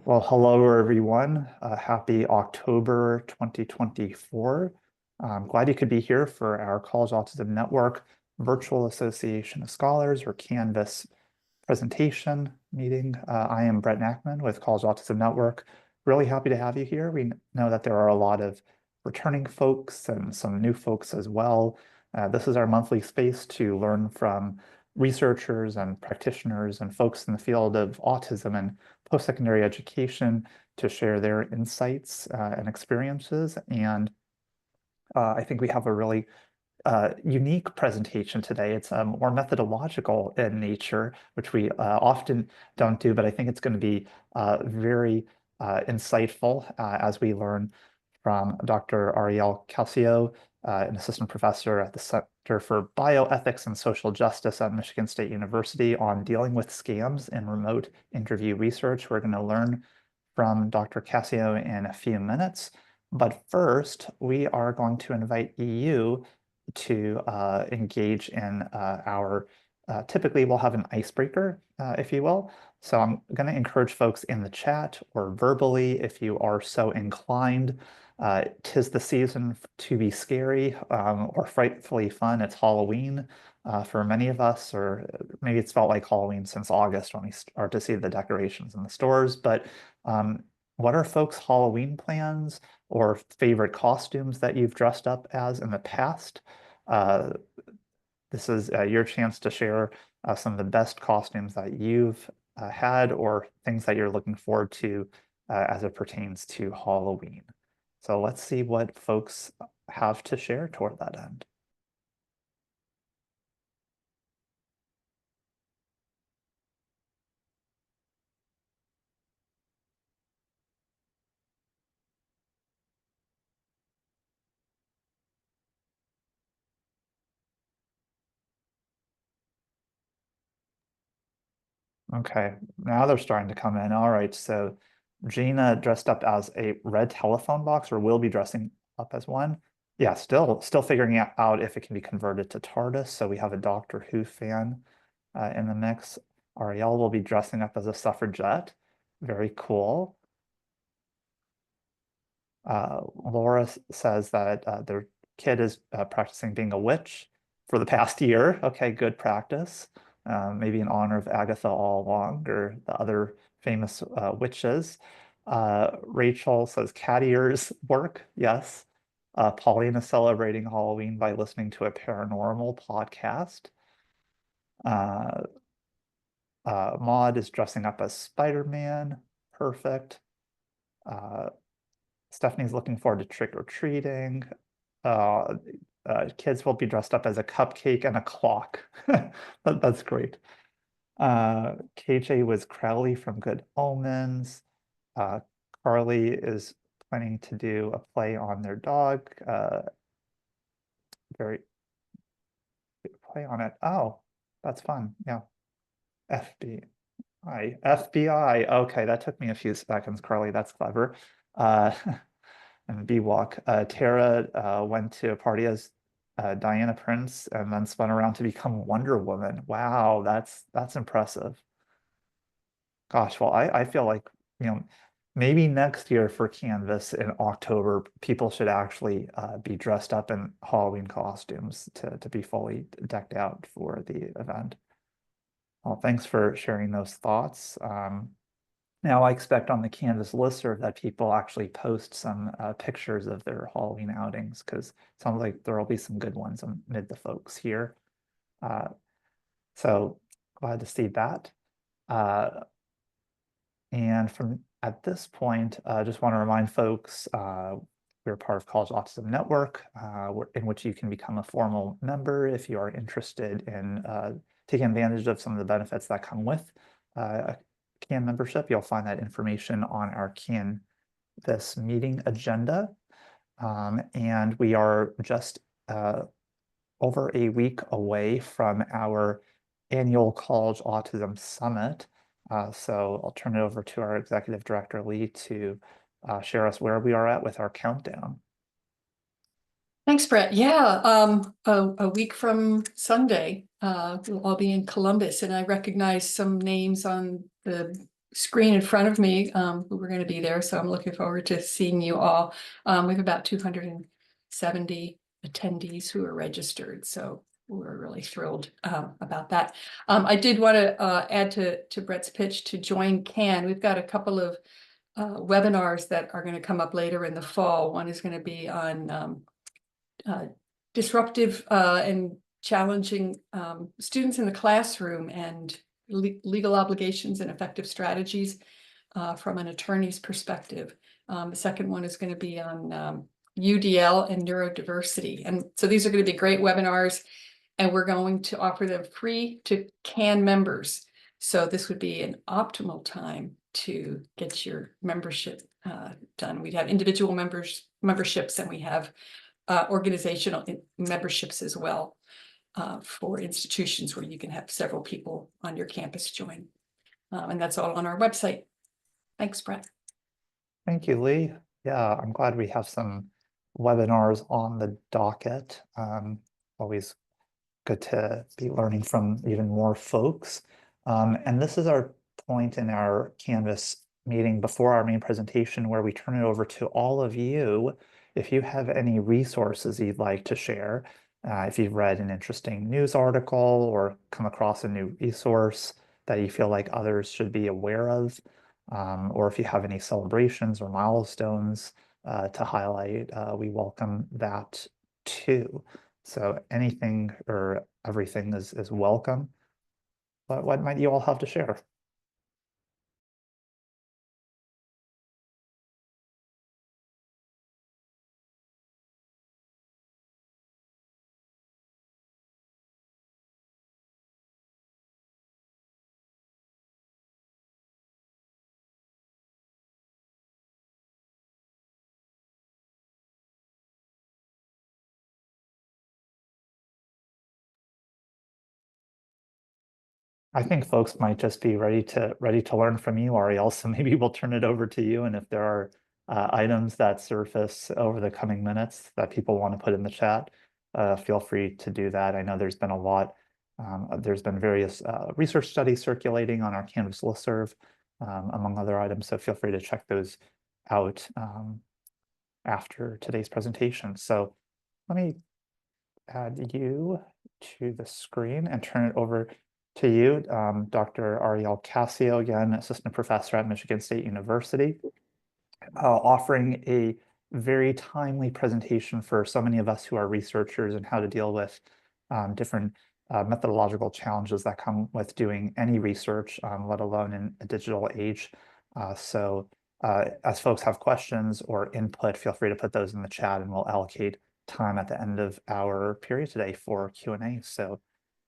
Well, hello, everyone. Happy October 2024. I'm glad you could be here for our College Autism Network Virtual Association of Scholars, or Canvas, presentation meeting. I am Brett Nackman with College Autism Network. Really happy to have you here. We know that there are a lot of returning folks and some new folks as well. This is our monthly space to learn from researchers and practitioners and folks in the field of autism and post-secondary education to share their insights and experiences. And I think we have a really unique presentation today. It's more methodological in nature, which we often don't do, but I think it's going to be very insightful as we learn from Dr. Ariel Cascio, an assistant professor at the Center for Bioethics and Social Justice at Michigan State University, on dealing with scams in remote interview research. We're going to learn from Dr. Cascio in a few minutes. But first, we are going to invite you to engage in our, typically we'll have an icebreaker, if you will. So I'm going to encourage folks in the chat or verbally, if you are so inclined. 'Tis the season to be scary or frightfully fun. It's Halloween for many of us, or maybe it's felt like Halloween since August when we start to see the decorations in the stores. But what are folks' Halloween plans or favorite costumes that you've dressed up as in the past? This is your chance to share some of the best costumes that you've had, or things that you're looking forward to as it pertains to Halloween. So let's see what folks have to share toward that end. Okay, now they're starting to come in. All right, so Gina dressed up as a red telephone box, or will be dressing up as one. Yeah, still figuring out if it can be converted to TARDIS. So we have a Doctor Who fan in the mix. Ariel will be dressing up as a suffragette. Very cool. Laura says that their kid is practicing being a witch for the past year. Okay, good practice. Maybe in honor of Agatha all along, or the other famous witches. Rachel says cat ears work. Yes. Pauline is celebrating Halloween by listening to a paranormal podcast. Maud is dressing up as Spider-Man. Perfect. Stephanie's looking forward to trick-or-treating. Kids will be dressed up as a cupcake and a clock. That's great. KJ was Crowley from Good Omens. Carly is planning to do a play on their dog. Very play on it. Oh, that's fun. Yeah. FBI. Okay, that took me a few seconds, Carly. That's clever. And B-Walk. Tara went to a party as Diana Prince and then spun around to become Wonder Woman. Wow, that's impressive. Gosh, well, I feel like, maybe next year for Canvas in October, people should actually be dressed up in Halloween costumes to be fully decked out for the event. Well, thanks for sharing those thoughts. Now, I expect on the Canvas listserv that people actually post some pictures of their Halloween outings, because it sounds like there will be some good ones amid the folks here. So glad to see that. And from at this point, I just want to remind folks we're part of College Autism Network, in which you can become a formal member if you are interested in taking advantage of some of the benefits that come with CAN membership. You'll find that information on our Canvas meeting agenda. And we are just over a week away from our annual College Autism Summit. So I'll turn it over to our Executive Director, Lee, to share us where we are at with our countdown. Thanks, Brett. Yeah, a week from Sunday, we'll all be in Columbus, and I recognize some names on the screen in front of me, who were going to be there. So I'm looking forward to seeing you all. We have about 270 attendees who are registered. So we're really thrilled about that. I did want to add to Brett's pitch to join CAN. We've got a couple of webinars that are going to come up later in the fall. One is going to be on disruptive and challenging students in the classroom and legal obligations and effective strategies from an attorney's perspective. The second one is going to be on UDL and neurodiversity. And so these are going to be great webinars, and we're going to offer them free to CAN members. So this would be an optimal time to get your membership done. We have individual memberships, and we have organizational memberships as well for institutions where you can have several people on your campus join. And that's all on our website. Thanks, Brett. Thank you, Lee. Yeah, I'm glad we have some webinars on the docket. Always good to be learning from even more folks. And this is our point in our Canvas meeting before our main presentation, where we turn it over to all of you. If you have any resources you'd like to share, if you've read an interesting news article or come across a new resource that you feel like others should be aware of, or if you have any celebrations or milestones to highlight, we welcome that too. So anything or everything is welcome. But what might you all have to share? I think folks might just be ready to learn from you, Ariel. So maybe we'll turn it over to you. And if there are items that surface over the coming minutes that people want to put in the chat, feel free to do that. I know there's been a lot. There's been various research studies circulating on our Canvas listserv, among other items. So feel free to check those out after today's presentation. So let me add you to the screen and turn it over to you, Dr. Ariel Cascio, again, assistant professor at Michigan State University, offering a very timely presentation for so many of us who are researchers and how to deal with different methodological challenges that come with doing any research, let alone in a digital age. So as folks have questions or input, feel free to put those in the chat and we'll allocate time at the end of our period today for Q&A. So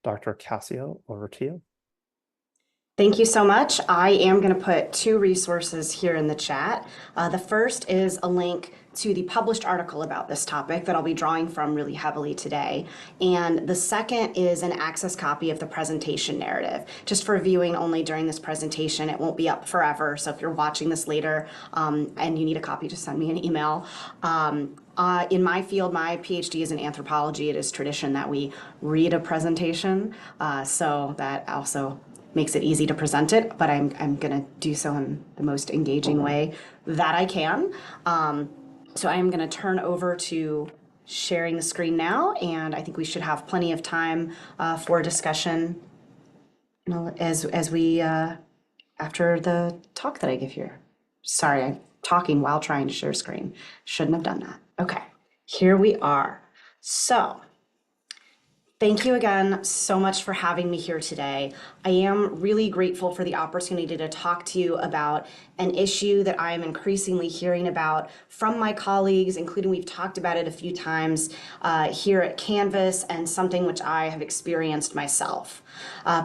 Dr. Cascio, over to you. Thank you so much. I am going to put two resources here in the chat. The first is a link to the published article about this topic that I'll be drawing from really heavily today. And the second is an access copy of the presentation narrative, just for viewing only during this presentation. It won't be up forever. So if you're watching this later and you need a copy, just send me an email. In my field, my PhD is in anthropology. It is tradition that we read a presentation. So that also makes it easy to present it, but I'm going to do so in the most engaging way that I can. So I'm going to turn over to sharing the screen now, and I think we should have plenty of time for discussion as we after the talk that I give here. Sorry, I'm talking while trying to share screen. Shouldn't have done that. Okay, here we are. So thank you again so much for having me here today. I am really grateful for the opportunity to talk to you about an issue that I am increasingly hearing about from my colleagues, including we've talked about it a few times here at Canvas, and something which I have experienced myself.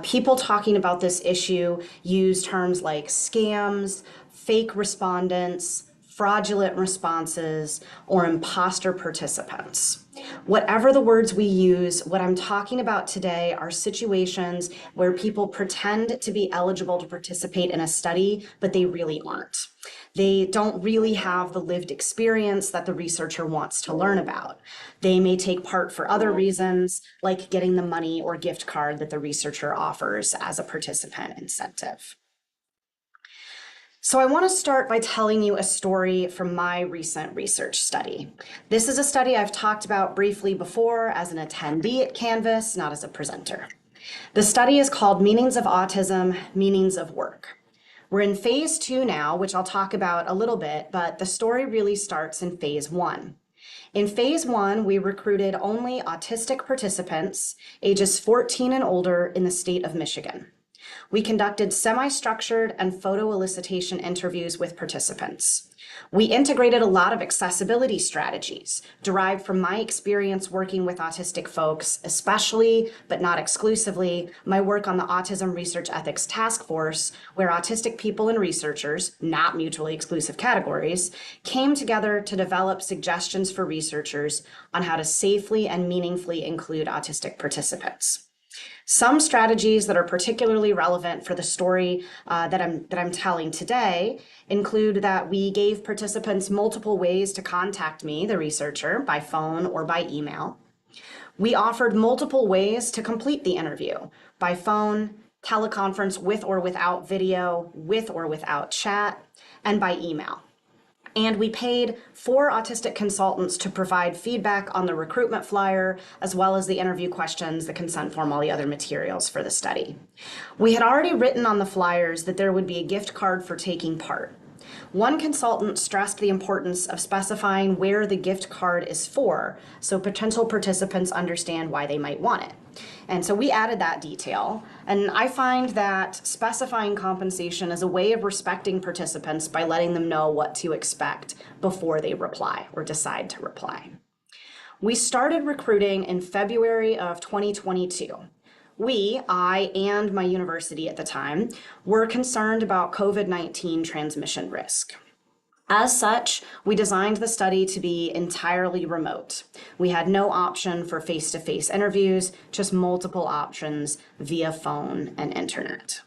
People talking about this issue use terms like scams, fake respondents, fraudulent responses, or imposter participants. Whatever the words we use, what I'm talking about today are situations where people pretend to be eligible to participate in a study, but they really aren't. They don't really have the lived experience that the researcher wants to learn about. They may take part for other reasons, like getting the money or gift card that the researcher offers as a participant incentive. So I want to start by telling you a story from my recent research study. This is a study I've talked about briefly before as an attendee at Canvas, not as a presenter. The study is called Meanings of Autism, Meanings of Work. We're in phase 2 now, which I'll talk about a little bit, but the story really starts in phase 1. In phase 1, we recruited only autistic participants ages 14 and older in the state of Michigan. We conducted semi-structured and photo elicitation interviews with participants. We integrated a lot of accessibility strategies derived from my experience working with autistic folks, especially, but not exclusively, my work on the Autism Research Ethics Task Force, where autistic people and researchers, not mutually exclusive categories, came together to develop suggestions for researchers on how to safely and meaningfully include autistic participants. Some strategies that are particularly relevant for the story that I'm telling today include that we gave participants multiple ways to contact me, the researcher, by phone or by email. We offered multiple ways to complete the interview, by phone, teleconference with or without video, with or without chat, and by email. And we paid 4 autistic consultants to provide feedback on the recruitment flyer, as well as the interview questions, the consent form, all the other materials for the study. We had already written on the flyers that there would be a gift card for taking part. One consultant stressed the importance of specifying where the gift card is for, so potential participants understand why they might want it. And so we added that detail, and I find that specifying compensation is a way of respecting participants by letting them know what to expect before they reply or decide to reply. We started recruiting in February of 2022. I and my university at the time, were concerned about COVID-19 transmission risk. As such, we designed the study to be entirely remote. We had no option for face-to-face interviews, just multiple options via phone and internet.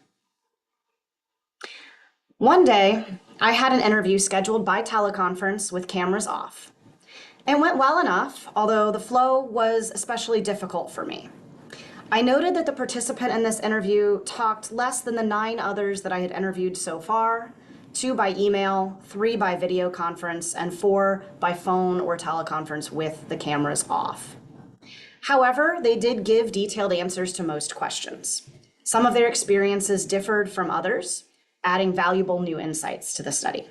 One day, I had an interview scheduled by teleconference with cameras off. It went well enough, although the flow was especially difficult for me. I noted that the participant in this interview talked less than the 9 others that I had interviewed so far, 2 by email, 3 by video conference, and 4 by phone or teleconference with the cameras off. However, they did give detailed answers to most questions. Some of their experiences differed from others, adding valuable new insights to the study.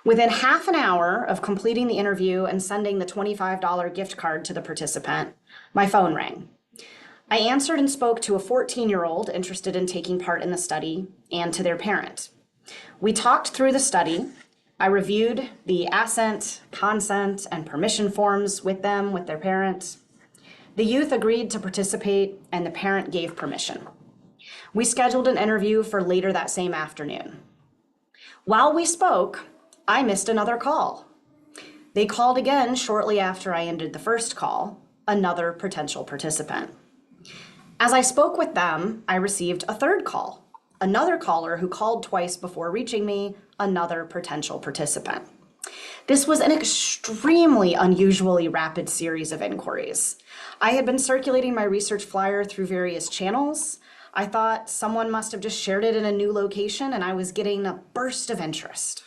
Within half an hour of completing the interview and sending the $25 gift card to the participant, my phone rang. I answered and spoke to a 14-year-old interested in taking part in the study and to their parent. We talked through the study. I reviewed the assent, consent, and permission forms with them, with their parents. The youth agreed to participate, and the parent gave permission. We scheduled an interview for later that same afternoon. While we spoke, I missed another call. They called again shortly after I ended the first call, another potential participant. As I spoke with them, I received a third call, another caller who called twice before reaching me, another potential participant. This was an extremely unusually rapid series of inquiries. I had been circulating my research flyer through various channels. I thought someone must have just shared it in a new location, and I was getting a burst of interest.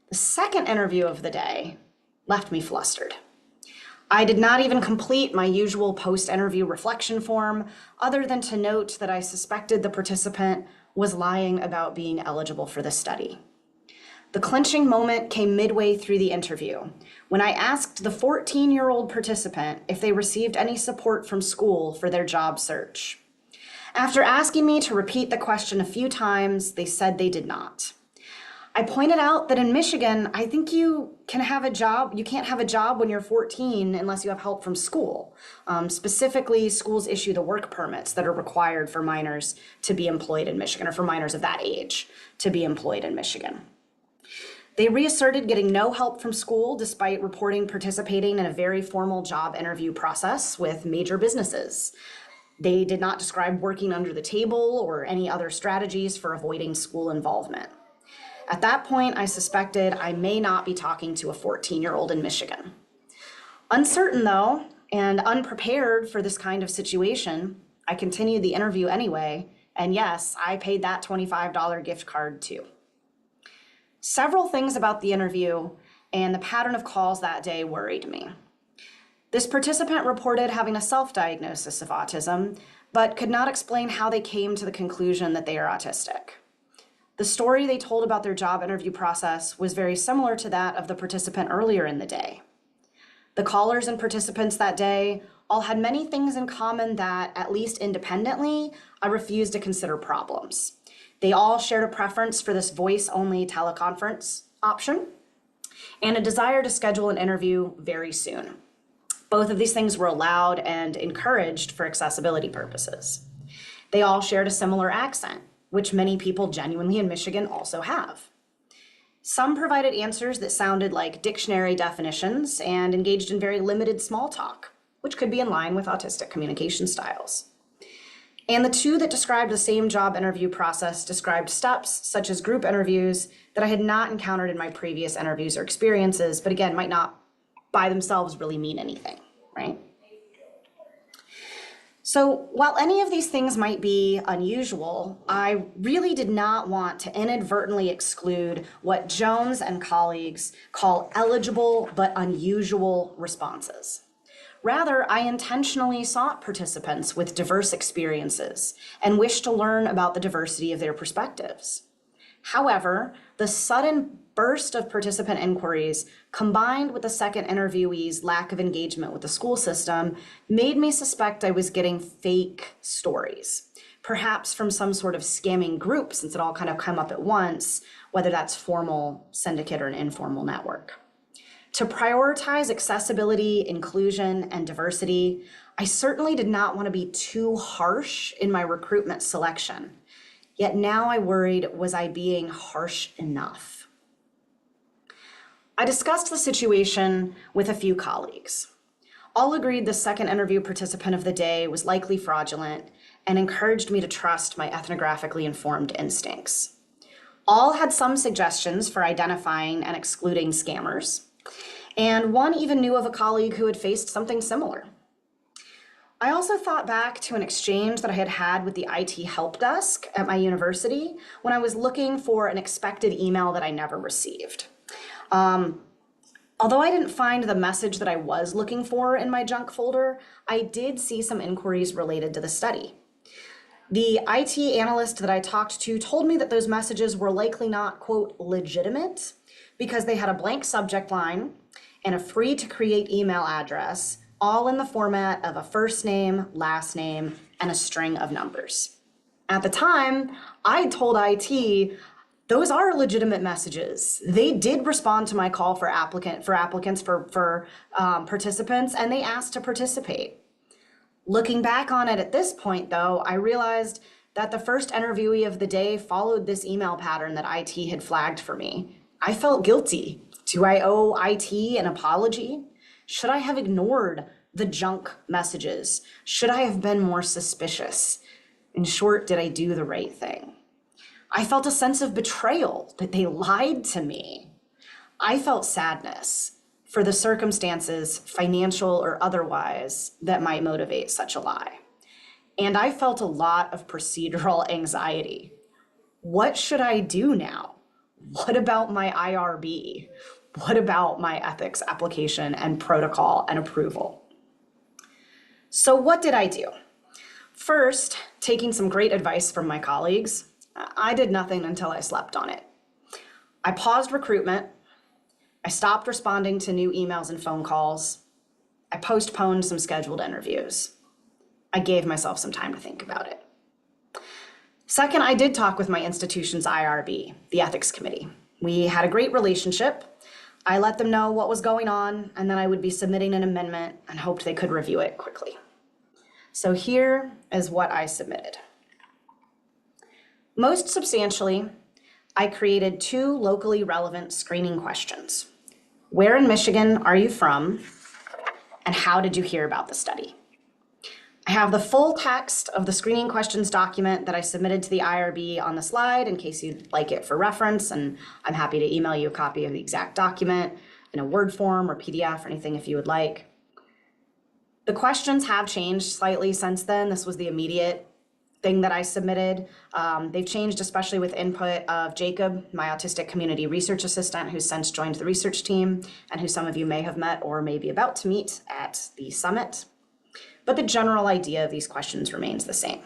The second interview of the day left me flustered. I did not even complete my usual post-interview reflection form, other than to note that I suspected the participant was lying about being eligible for the study. The clinching moment came midway through the interview, when I asked the 14-year-old participant if they received any support from school for their job search. After asking me to repeat the question a few times, they said they did not. I pointed out that in Michigan, I think you can't have a job when you're 14 unless you have help from school. Specifically, schools issue the work permits that are required for minors to be employed in Michigan, or for minors of that age to be employed in Michigan. They reasserted getting no help from school despite reporting participating in a very formal job interview process with major businesses. They did not describe working under the table or any other strategies for avoiding school involvement. At that point, I suspected I may not be talking to a 14-year-old in Michigan. Uncertain, though, and unprepared for this kind of situation, I continued the interview anyway And yes, I paid that $25 gift card too. Several things about the interview and the pattern of calls that day worried me. This participant reported having a self-diagnosis of autism, but could not explain how they came to the conclusion that they are autistic. The story they told about their job interview process was very similar to that of the participant earlier in the day. The callers and participants that day all had many things in common that, at least independently, I refused to consider problems. They all shared a preference for this voice-only teleconference option and a desire to schedule an interview very soon. Both of these things were allowed and encouraged for accessibility purposes. They all shared a similar accent, which many people genuinely in Michigan also have. Some provided answers that sounded like dictionary definitions and engaged in very limited small talk, which could be in line with autistic communication styles. And the two that described the same job interview process described steps, such as group interviews, that I had not encountered in my previous interviews or experiences, but again, might not by themselves really mean anything, right? So while any of these things might be unusual, I really did not want to inadvertently exclude what Jones and colleagues call eligible but unusual responses. Rather, I intentionally sought participants with diverse experiences and wished to learn about the diversity of their perspectives. However, the sudden burst of participant inquiries, combined with the second interviewee's lack of engagement with the school system, made me suspect I was getting fake stories, perhaps from some sort of scamming group, since it all kind of come up at once, whether that's formal syndicate or an informal network. To prioritize accessibility, inclusion, and diversity, I certainly did not want to be too harsh in my recruitment selection. Yet now I worried, was I being harsh enough? I discussed the situation with a few colleagues. All agreed the second interview participant of the day was likely fraudulent and encouraged me to trust my ethnographically informed instincts. All had some suggestions for identifying and excluding scammers, and one even knew of a colleague who had faced something similar. I also thought back to an exchange that I had had with the IT help desk at my university when I was looking for an expected email that I never received. Although I didn't find the message that I was looking for in my junk folder, I did see some inquiries related to the study. The IT analyst that I talked to told me that those messages were likely not, quote, legitimate, because they had a blank subject line and a free to create email address, all in the format of a first name, last name, and a string of numbers. At the time, I told IT, those are legitimate messages. They did respond to my call for participants, and they asked to participate. Looking back on it at this point, though, I realized that the first interviewee of the day followed this email pattern that IT had flagged for me. I felt guilty. Do I owe IT an apology? Should I have ignored the junk messages? Should I have been more suspicious? In short, did I do the right thing? I felt a sense of betrayal that they lied to me. I felt sadness for the circumstances, financial or otherwise, that might motivate such a lie. And I felt a lot of procedural anxiety. What should I do now? What about my IRB? What about my ethics application and protocol and approval? So what did I do? First, taking some great advice from my colleagues, I did nothing until I slept on it. I paused recruitment. I stopped responding to new emails and phone calls. I postponed some scheduled interviews. I gave myself some time to think about it. Second, I did talk with my institution's IRB, the ethics committee. We had a great relationship. I let them know what was going on, and then I would be submitting an amendment and hoped they could review it quickly. So here is what I submitted. Most substantially, I created 2 locally relevant screening questions. Where in Michigan are you from? And how did you hear about the study? I have the full text of the screening questions document that I submitted to the IRB on the slide in case you'd like it for reference, and I'm happy to email you a copy of the exact document in a Word form or PDF or anything if you would like. The questions have changed slightly since then. This was the immediate thing that I submitted. They've changed, especially with input of Jacob, my autistic community research assistant, who's since joined the research team and who some of you may have met or may be about to meet at the summit. But the general idea of these questions remains the same.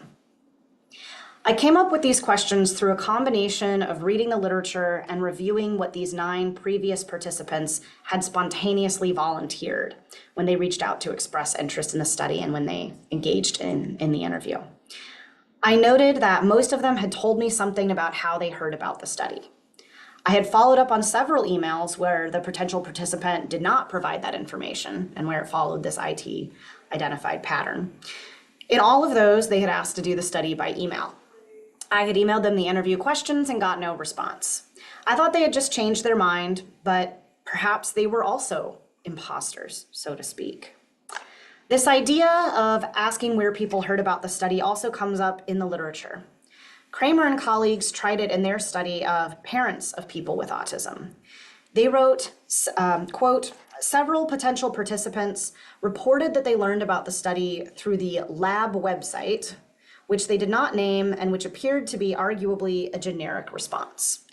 I came up with these questions through a combination of reading the literature and reviewing what these 9 previous participants had spontaneously volunteered when they reached out to express interest in the study and when they engaged in the interview. I noted that most of them had told me something about how they heard about the study. I had followed up on several emails where the potential participant did not provide that information and where it followed this IT identified pattern. In all of those, they had asked to do the study by email. I had emailed them the interview questions and got no response. I thought they had just changed their mind, but perhaps they were also imposters, so to speak. This idea of asking where people heard about the study also comes up in the literature. Kramer and colleagues tried it in their study of parents of people with autism. They wrote, quote, several potential participants reported that they learned about the study through the lab website, which they did not name and which appeared to be arguably a generic response.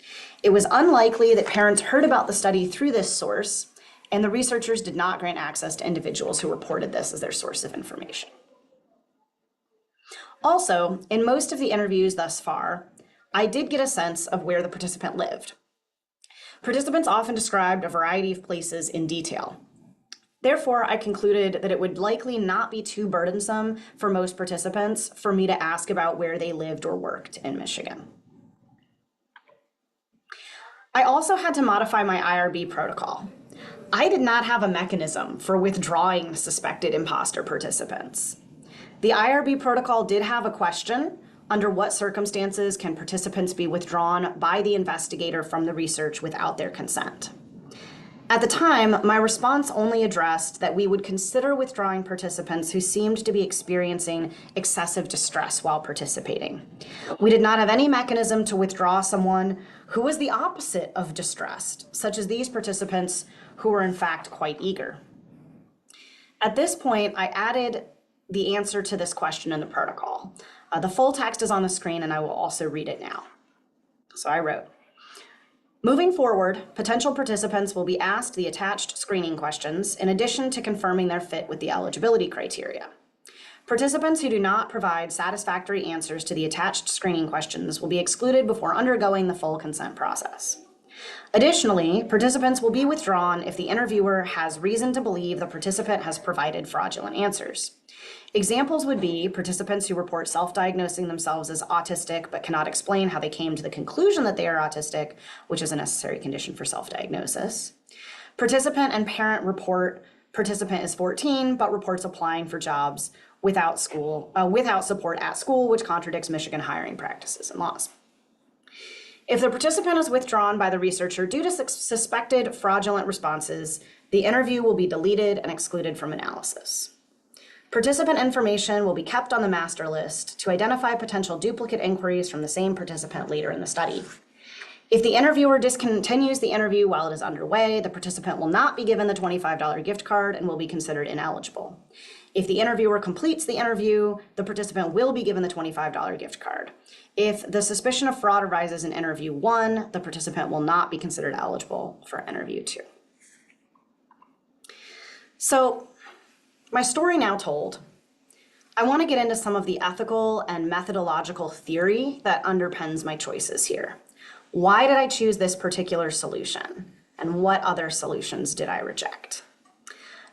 It was unlikely that parents heard about the study through this source, and the researchers did not grant access to individuals who reported this as their source of information. Also, in most of the interviews thus far, I did get a sense of where the participant lived. Participants often described a variety of places in detail. Therefore, I concluded that it would likely not be too burdensome for most participants for me to ask about where they lived or worked in Michigan. I also had to modify my IRB protocol. I did not have a mechanism for withdrawing suspected imposter participants. The IRB protocol did have a question: under what circumstances can participants be withdrawn by the investigator from the research without their consent? At the time, my response only addressed that we would consider withdrawing participants who seemed to be experiencing excessive distress while participating. We did not have any mechanism to withdraw someone who was the opposite of distressed, such as these participants who were in fact quite eager. At this point, I added the answer to this question in the protocol. The full text is on the screen and I will also read it now. So I wrote, moving forward, potential participants will be asked the attached screening questions in addition to confirming their fit with the eligibility criteria. Participants who do not provide satisfactory answers to the attached screening questions will be excluded before undergoing the full consent process. Additionally, participants will be withdrawn if the interviewer has reason to believe the participant has provided fraudulent answers. Examples would be participants who report self-diagnosing themselves as autistic but cannot explain how they came to the conclusion that they are autistic, which is a necessary condition for self-diagnosis. Participant and parent report participant is 14 but reports applying for jobs without support at school, which contradicts Michigan hiring practices and laws. If the participant is withdrawn by the researcher due to suspected fraudulent responses, the interview will be deleted and excluded from analysis. Participant information will be kept on the master list to identify potential duplicate inquiries from the same participant later in the study. If the interviewer discontinues the interview while it is underway, the participant will not be given the $25 gift card and will be considered ineligible. If the interviewer completes the interview, the participant will be given the $25 gift card. If the suspicion of fraud arises in interview 1, the participant will not be considered eligible for interview 2. So, my story now told, I want to get into some of the ethical and methodological theory that underpins my choices here. Why did I choose this particular solution? And what other solutions did I reject?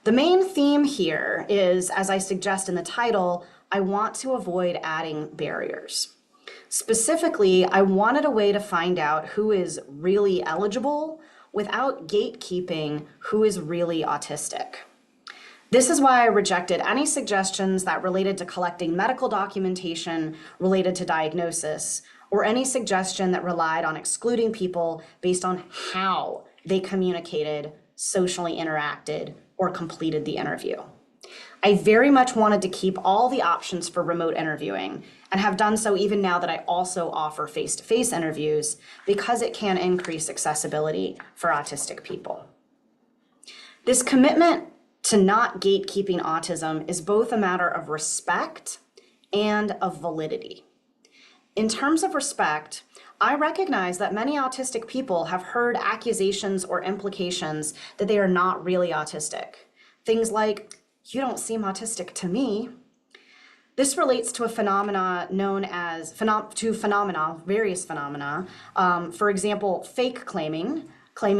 The main theme here is, as I suggest in the title, I want to avoid adding barriers. Specifically, I wanted a way to find out who is really eligible without gatekeeping who is really autistic. This is why I rejected any suggestions that related to collecting medical documentation related to diagnosis, or any suggestion that relied on excluding people based on how they communicated, socially interacted, or completed the interview. I very much wanted to keep all the options for remote interviewing, and have done so even now that I also offer face-to-face interviews, because it can increase accessibility for autistic people. This commitment to not gatekeeping autism is both a matter of respect and of validity. In terms of respect, I recognize that many autistic people have heard accusations or implications that they are not really autistic. Things like, "You don't seem autistic to me." This relates to a phenomena known as, various phenomena. For example, fake claiming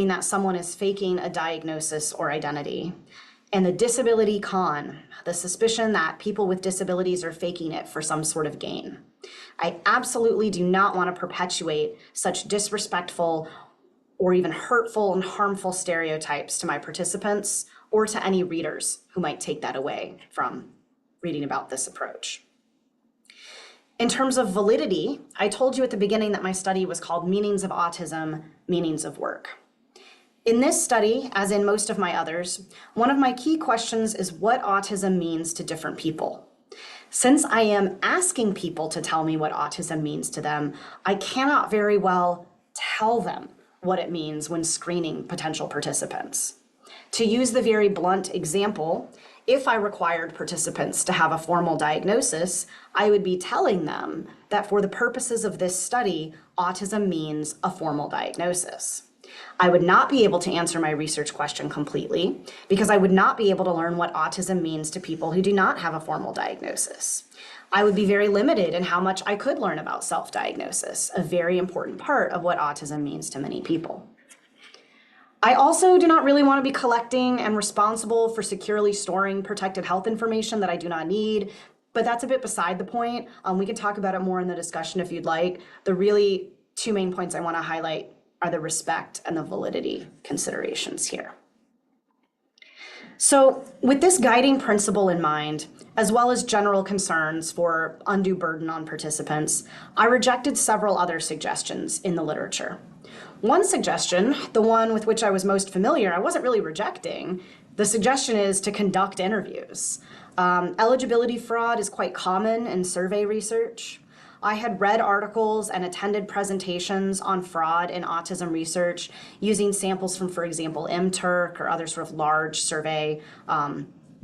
that someone is faking a diagnosis or identity. And the disability con, the suspicion that people with disabilities are faking it for some sort of gain. I absolutely do not want to perpetuate such disrespectful or even hurtful and harmful stereotypes to my participants or to any readers who might take that away from reading about this approach. In terms of validity, I told you at the beginning that my study was called Meanings of Autism, Meanings of Work. In this study, as in most of my others, one of my key questions is what autism means to different people. Since I am asking people to tell me what autism means to them, I cannot very well tell them what it means when screening potential participants. To use the very blunt example, if I required participants to have a formal diagnosis, I would be telling them that for the purposes of this study, autism means a formal diagnosis. I would not be able to answer my research question completely because I would not be able to learn what autism means to people who do not have a formal diagnosis. I would be very limited in how much I could learn about self-diagnosis, a very important part of what autism means to many people. I also do not really want to be collecting and responsible for securely storing protected health information that I do not need, but that's a bit beside the point. We can talk about it more in the discussion if you'd like. The really two main points I want to highlight are the respect and the validity considerations here. So with this guiding principle in mind, as well as general concerns for undue burden on participants, I rejected several other suggestions in the literature. One suggestion, the one with which I was most familiar, I wasn't really rejecting. The suggestion is to conduct interviews. Eligibility fraud is quite common in survey research. I had read articles and attended presentations on fraud in autism research using samples from, for example, MTurk or other sort of large survey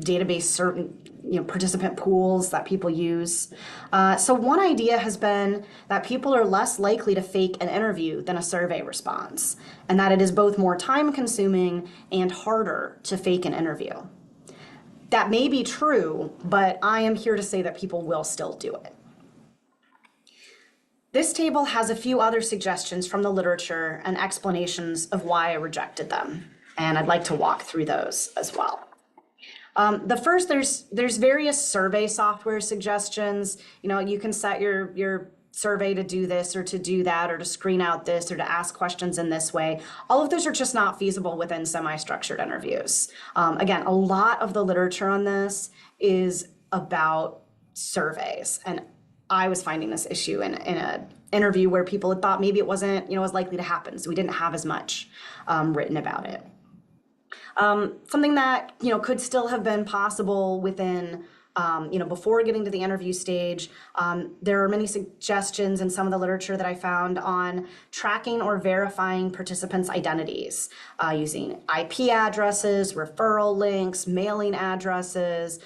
database participant pools that people use. So one idea has been that people are less likely to fake an interview than a survey response, and that it is both more time-consuming and harder to fake an interview. That may be true, but I am here to say that people will still do it. This table has a few other suggestions from the literature and explanations of why I rejected them, and I'd like to walk through those as well. The first, there's various survey software suggestions. You can set your survey to do this or to do that or to screen out this or to ask questions in this way. All of those are just not feasible within semi-structured interviews. Again, a lot of the literature on this is about surveys, and I was finding this issue in an interview where people had thought maybe it wasn't, as likely to happen, so we didn't have as much written about it. Something that, could still have been possible within, before getting to the interview stage, there are many suggestions in some of the literature that I found on tracking or verifying participants' identities using IP addresses, referral links, mailing addresses,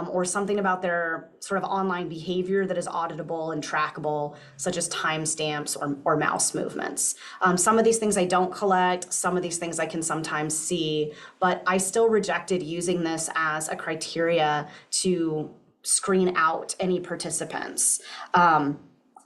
or something about their sort of online behavior that is auditable and trackable, such as timestamps or mouse movements. Some of these things I don't collect, some of these things I can sometimes see, but I still rejected using this as a criteria to screen out any participants.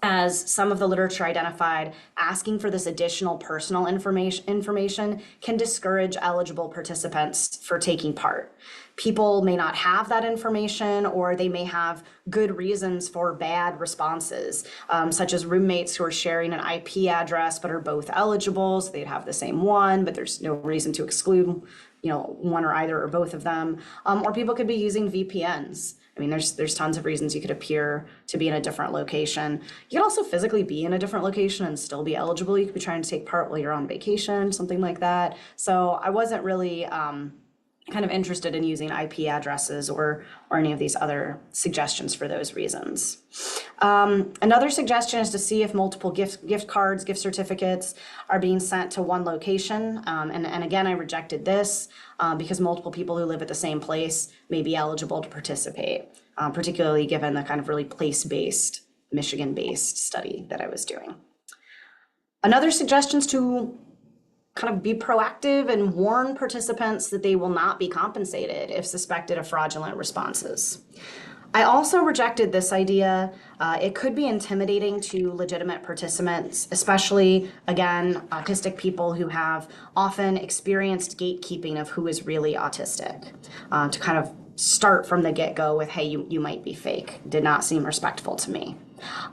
As some of the literature identified, asking for this additional personal information can discourage eligible participants for taking part. People may not have that information, or they may have good reasons for bad responses, such as roommates who are sharing an IP address but are both eligible, so they'd have the same one, but there's no reason to exclude one or either or both of them. Or people could be using VPNs. I mean, there's tons of reasons you could appear to be in a different location. You could also physically be in a different location and still be eligible. You could be trying to take part while you're on vacation, something like that. So I wasn't really kind of interested in using IP addresses or any of these other suggestions for those reasons. Another suggestion is to see if multiple gift cards, gift certificates are being sent to one location. And again, I rejected this because multiple people who live at the same place may be eligible to participate, particularly given the kind of really place-based Michigan-based study that I was doing. Another suggestion is to kind of be proactive and warn participants that they will not be compensated if suspected of fraudulent responses. I also rejected this idea. It could be intimidating to legitimate participants, especially, again, autistic people who have often experienced gatekeeping of who is really autistic. To kind of start from the get-go with, hey, you might be fake, did not seem respectful to me.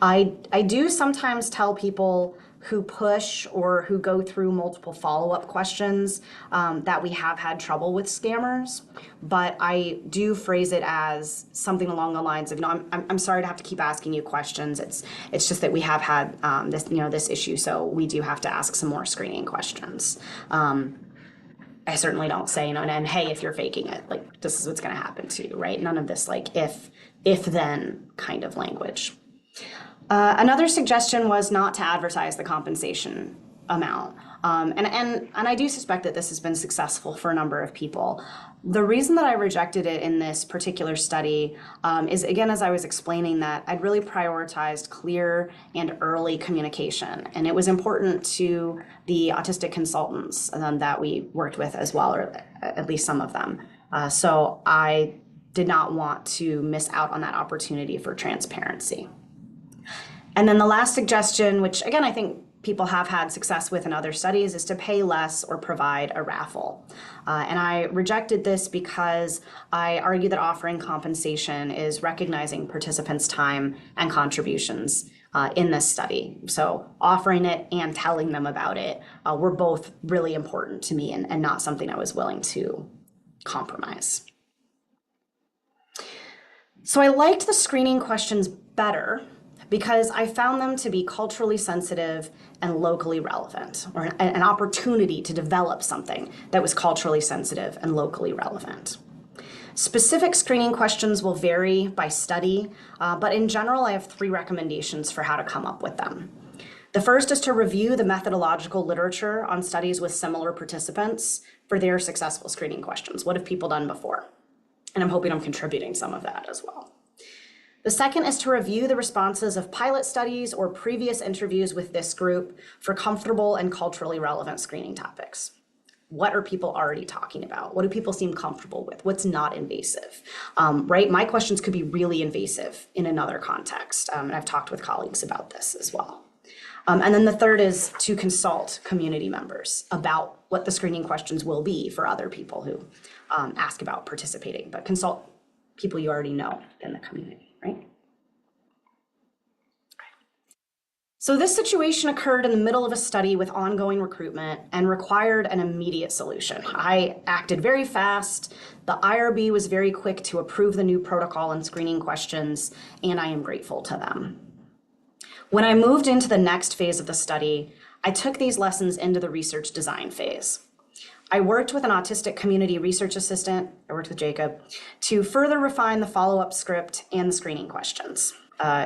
I do sometimes tell people who push or who go through multiple follow-up questions that we have had trouble with scammers, but I do phrase it as something along the lines of, you know, I'm sorry to have to keep asking you questions. It's just that we have had this issue, so we do have to ask some more screening questions. I certainly don't say, you know, and hey, if you're faking it, like this is what's going to happen to you, right? None of this like if then kind of language. Another suggestion was not to advertise the compensation amount. And I do suspect that this has been successful for a number of people. The reason that I rejected it in this particular study is, again, as I was explaining, that I'd really prioritized clear and early communication. And it was important to the autistic consultants that we worked with as well, or at least some of them. So I did not want to miss out on that opportunity for transparency. And then the last suggestion, which again, I think people have had success with in other studies, is to pay less or provide a raffle. And I rejected this because I argue that offering compensation is recognizing participants' time and contributions in this study. So offering it and telling them about it were both really important to me and not something I was willing to compromise. So I liked the screening questions better because I found them to be culturally sensitive and locally relevant, or an opportunity to develop something that was culturally sensitive and locally relevant. Specific screening questions will vary by study, but in general, I have 3 recommendations for how to come up with them. The first is to review the methodological literature on studies with similar participants for their successful screening questions. What have people done before? And I'm hoping I'm contributing some of that as well. The second is to review the responses of pilot studies or previous interviews with this group for comfortable and culturally relevant screening topics. What are people already talking about? What do people seem comfortable with? What's not invasive, right? My questions could be really invasive in another context, and I've talked with colleagues about this as well. And then the third is to consult community members about what the screening questions will be for other people who ask about participating, but consult people you already know in the community. Right? So this situation occurred in the middle of a study with ongoing recruitment and required an immediate solution. I acted very fast. The IRB was very quick to approve the new protocol and screening questions, and I am grateful to them. When I moved into the next phase of the study, I took these lessons into the research design phase. I worked with an autistic community research assistant, I worked with Jacob, to further refine the follow-up script and the screening questions,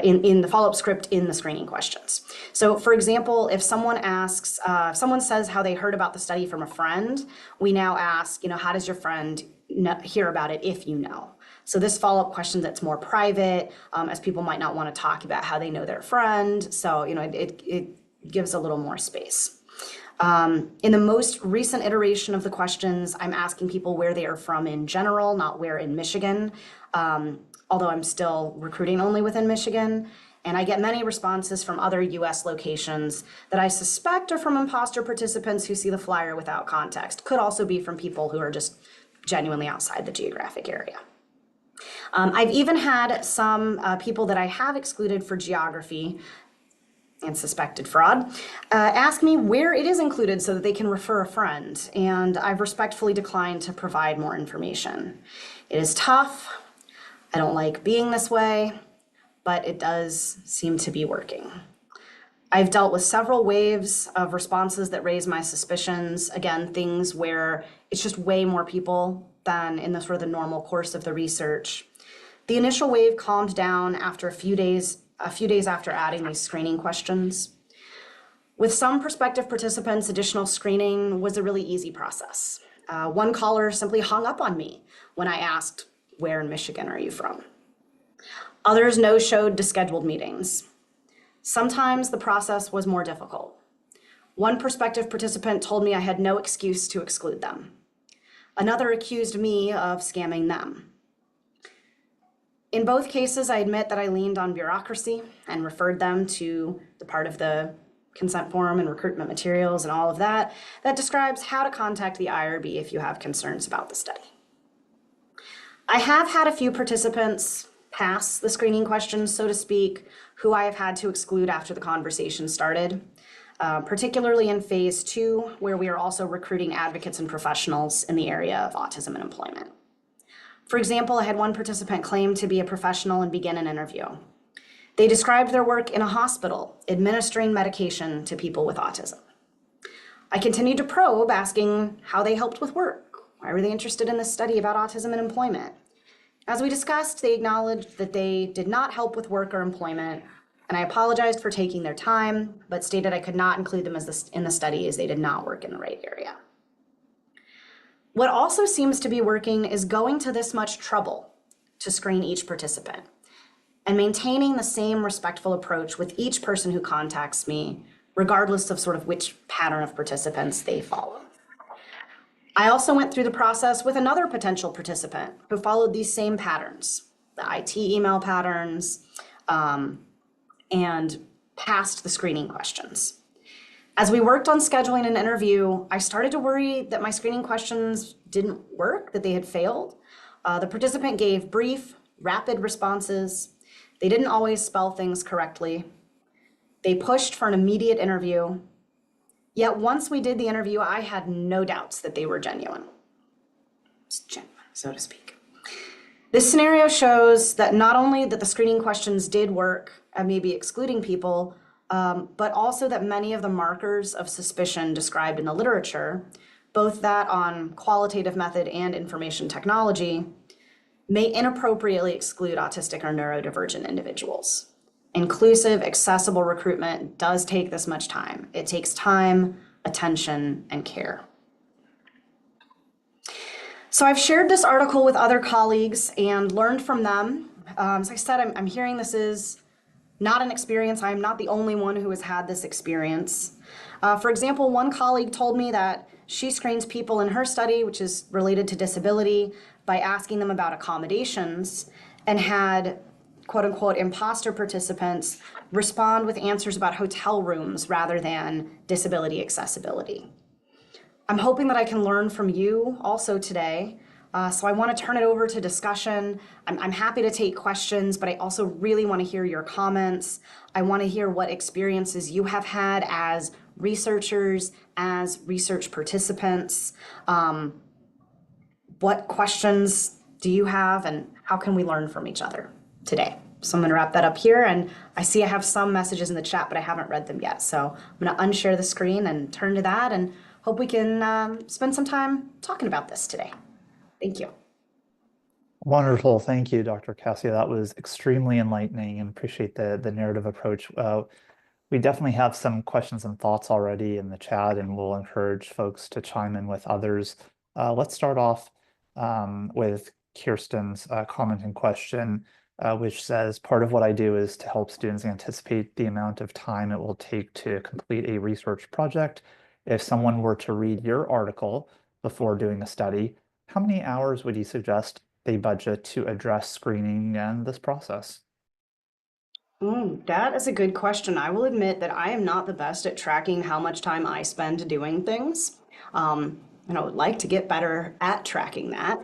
in the follow-up script in the screening questions. So for example, if someone asks, if someone says how they heard about the study from a friend, we now ask, you know, how does your friend hear about it if you know? So this follow-up question that's more private, as people might not want to talk about how they know their friend. So, you know, it gives a little more space. In the most recent iteration of the questions, I'm asking people where they are from in general, not where in Michigan, although I'm still recruiting only within Michigan. And I get many responses from other US locations that I suspect are from imposter participants who see the flyer without context. Could also be from people who are just genuinely outside the geographic area. I've even had some people that I have excluded for geography and suspected fraud, ask me where it is included so that they can refer a friend, and I've respectfully declined to provide more information. It is tough. I don't like being this way, but it does seem to be working. I've dealt with several waves of responses that raise my suspicions. Again, things where it's just way more people than in the sort of the normal course of the research. The initial wave calmed down after a few days after adding these screening questions. With some prospective participants, additional screening was a really easy process. One caller simply hung up on me when I asked, where in Michigan are you from? Others no-showed to scheduled meetings. Sometimes the process was more difficult. One prospective participant told me I had no excuse to exclude them. Another accused me of scamming them. In both cases, I admit that I leaned on bureaucracy and referred them to the part of the consent form and recruitment materials and all of that describes how to contact the IRB if you have concerns about the study. I have had a few participants pass the screening questions, so to speak, who I have had to exclude after the conversation started, particularly in phase 2, where we are also recruiting advocates and professionals in the area of autism and employment. For example, I had one participant claim to be a professional and begin an interview. They described their work in a hospital, administering medication to people with autism. I continued to probe, asking how they helped with work. Why were they interested in this study about autism and employment? As we discussed, they acknowledged that they did not help with work or employment, and I apologized for taking their time, but stated I could not include them in the study as they did not work in the right area. What also seems to be working is going to this much trouble to screen each participant and maintaining the same respectful approach with each person who contacts me, regardless of sort of which pattern of participants they follow. I also went through the process with another potential participant who followed these same patterns, the IT email patterns, and passed the screening questions. As we worked on scheduling an interview, I started to worry that my screening questions didn't work, that they had failed. The participant gave brief, rapid responses. They didn't always spell things correctly. They pushed for an immediate interview. Yet once we did the interview, I had no doubts that they were genuine. It's genuine, so to speak. This scenario shows that not only that the screening questions did work at maybe excluding people, but also that many of the markers of suspicion described in the literature, both that on qualitative method and information technology, may inappropriately exclude autistic or neurodivergent individuals. Inclusive, accessible recruitment does take this much time. It takes time, attention, and care. So I've shared this article with other colleagues and learned from them. As I said, I'm hearing this is not an experience. I'm not the only one who has had this experience. For example, one colleague told me that she screens people in her study, which is related to disability, by asking them about accommodations, and had quote unquote imposter participants respond with answers about hotel rooms rather than disability accessibility. I'm hoping that I can learn from you also today. So I want to turn it over to discussion. I'm happy to take questions, but I also really want to hear your comments. I want to hear what experiences you have had as researchers, as research participants. What questions do you have, and how can we learn from each other today? So I'm going to wrap that up here, and I see I have some messages in the chat, but I haven't read them yet. So I'm going to unshare the screen and turn to that, and hope we can spend some time talking about this today. Thank you. Wonderful. Thank you, Dr. Cascio. That was extremely enlightening, and appreciate the narrative approach. We definitely have some questions and thoughts already in the chat, and we'll encourage folks to chime in with others. Let's start off with Kirsten's comment and question, which says, part of what I do is to help students anticipate the amount of time it will take to complete a research project. If someone were to read your article before doing a study, how many hours would you suggest they budget to address screening and this process? That is a good question. I will admit that I am not the best at tracking how much time I spend doing things. And I would like to get better at tracking that.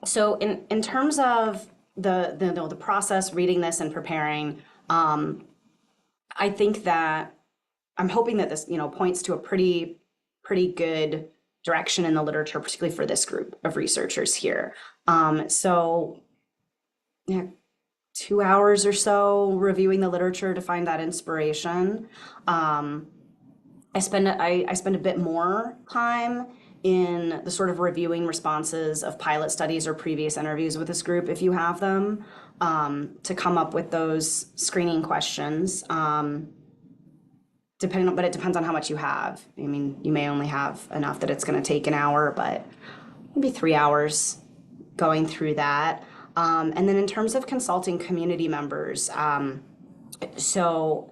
So in terms of the process, reading this and preparing, I think that I'm hoping that this points to a pretty good direction in the literature, particularly for this group of researchers here. So yeah, 2 hours or so reviewing the literature to find that inspiration. I spend a bit more time in the sort of reviewing responses of pilot studies or previous interviews with this group, if you have them, to come up with those screening questions. But it depends on how much you have. I mean, you may only have enough that it's going to take an hour, but maybe 3 hours going through that. And then in terms of consulting community members, So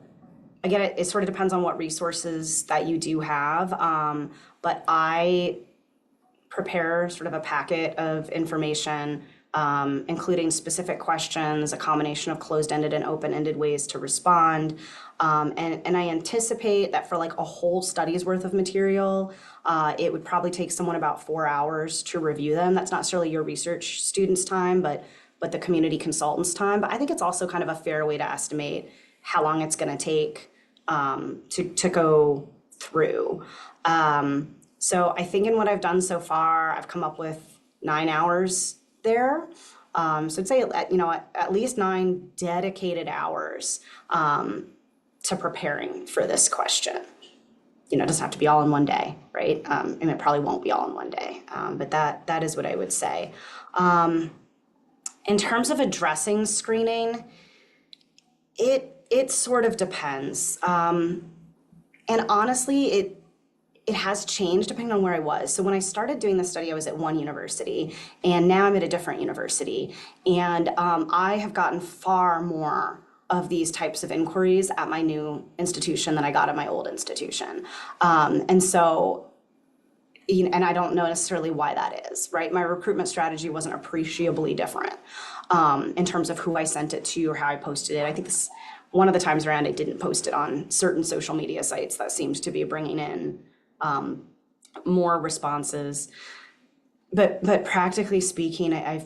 again, it sort of depends on what resources that you do have. But I prepare sort of a packet of information, including specific questions, a combination of closed-ended and open-ended ways to respond. And I anticipate that for like a whole study's worth of material, it would probably take someone about 4 hours to review them. That's not necessarily your research student's time, but the community consultant's time. But I think it's also kind of a fair way to estimate how long it's going to take to go through. So I think in what I've done so far, I've come up with 9 hours there. So I'd say, at least 9 dedicated hours to preparing for this question. It doesn't have to be all in one day, right? And it probably won't be all in one day, but that is what I would say. In terms of addressing screening, it sort of depends. And honestly, it has changed depending on where I was. So when I started doing this study, I was at one university, and now I'm at a different university. And I have gotten far more of these types of inquiries at my new institution than I got at my old institution. And so, and I don't know necessarily why that is, right? My recruitment strategy wasn't appreciably different in terms of who I sent it to or how I posted it. I think this one of the times around I didn't post it on certain social media sites that seems to be bringing in more responses. But practically speaking, I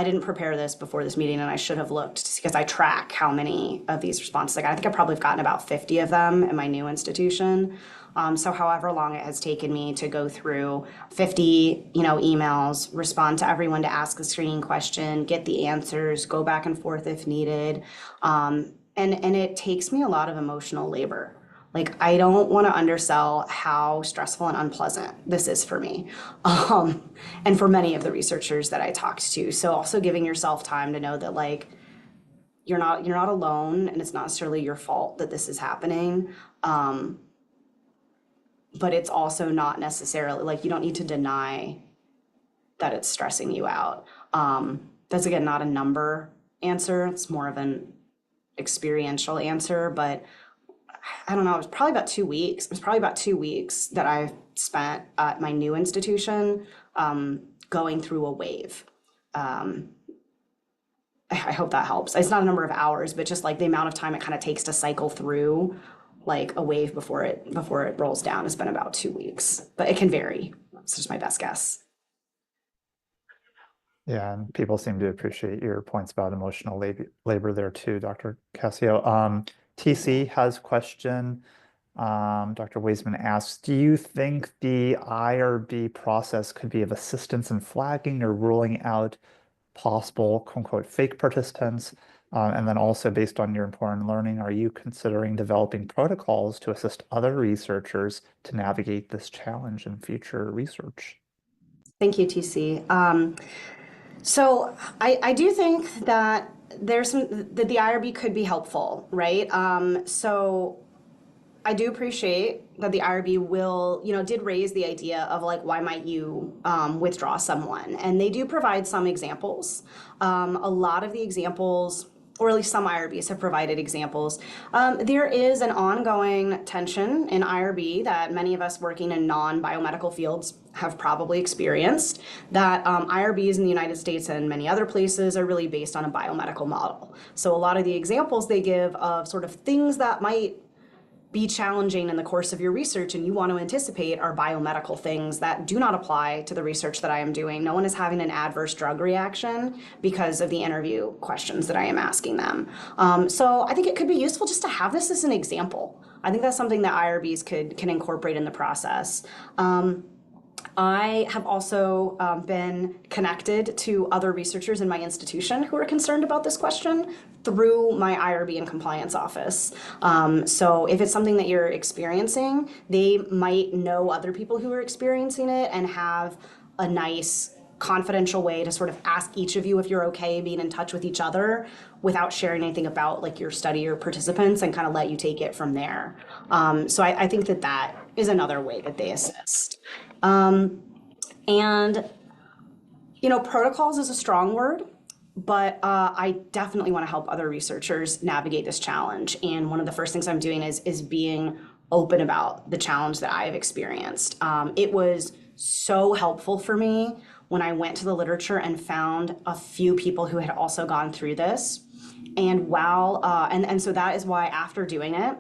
didn't prepare this before this meeting, and I should have looked because I track how many of these responses I got. I think I probably have gotten about 50 of them in my new institution. So however long it has taken me to go through 50, emails, respond to everyone to ask a screening question, get the answers, go back and forth if needed. And it takes me a lot of emotional labor. Like, I don't want to undersell how stressful and unpleasant this is for me, and for many of the researchers that I talked to. So also giving yourself time to know that, like, you're not alone, and it's not necessarily your fault that this is happening. But it's also not necessarily, like, you don't need to deny that it's stressing you out. That's, again, not a number answer. It's more of an experiential answer, but I don't know, it was probably about 2 weeks. It was probably about 2 weeks that I spent at my new institution going through a wave. I hope that helps. It's not a number of hours, but just like the amount of time it kind of takes to cycle through like a wave before it rolls down has been about 2 weeks, but it can vary. It's just my best guess. Yeah, and people seem to appreciate your points about emotional labor there too, Dr. Cascio. TC has a question. Dr. Weisman asks, do you think the IRB process could be of assistance in flagging or ruling out possible, quote unquote, fake participants? And then also, based on your important learning, are you considering developing protocols to assist other researchers to navigate this challenge in future research? Thank you, TC. So I do think that that the IRB could be helpful, right? So I do appreciate that the IRB did raise the idea of like, why might you withdraw someone? And they do provide some examples. A lot of the examples, or at least some IRBs have provided examples. There is an ongoing tension in IRB that many of us working in non-biomedical fields have probably experienced, that IRBs in the United States and many other places are really based on a biomedical model. So a lot of the examples they give of sort of things that might be challenging in the course of your research and you want to anticipate are biomedical things that do not apply to the research that I am doing. No one is having an adverse drug reaction because of the interview questions that I am asking them. So I think it could be useful just to have this as an example. I think that's something that IRBs can incorporate in the process. I have also been connected to other researchers in my institution who are concerned about this question through my IRB and compliance office. So if it's something that you're experiencing, they might know other people who are experiencing it and have a nice confidential way to sort of ask each of you if you're okay being in touch with each other without sharing anything about like your study or participants, and kind of let you take it from there. So I think that is another way that they assist. And protocols is a strong word. but I definitely want to help other researchers navigate this challenge. And one of the first things I'm doing is being open about the challenge that I've experienced. It was so helpful for me when I went to the literature and found a few people who had also gone through this. And while and so that is why after doing it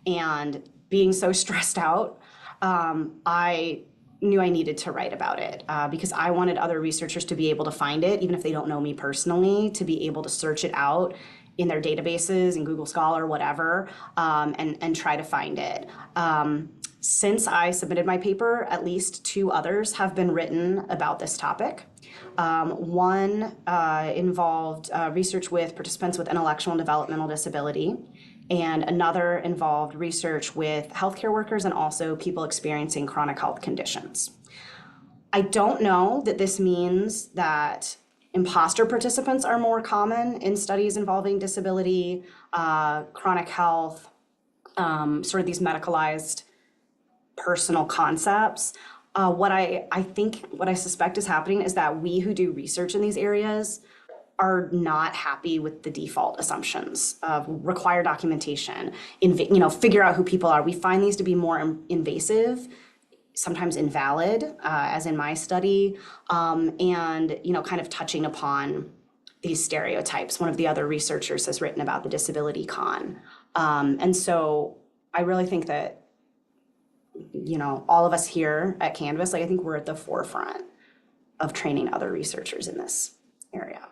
and being so stressed out, I knew I needed to write about it because I wanted other researchers to be able to find it, even if they don't know me personally, to be able to search it out in their databases, in Google Scholar, whatever, and try to find it. Since I submitted my paper, at least 2 others have been written about this topic. One involved research with participants with intellectual and developmental disability, and another involved research with healthcare workers and also people experiencing chronic health conditions. I don't know that this means that imposter participants are more common in studies involving disability, chronic health, sort of these medicalized personal concepts. What I suspect is happening is that we who do research in these areas are not happy with the default assumptions of require documentation, figure out who people are. We find these to be more invasive, sometimes invalid, as in my study, and kind of touching upon these stereotypes. One of the other researchers has written about the disability con, and so I really think that all of us here at Canvas, I think we're at the forefront of training other researchers in this area.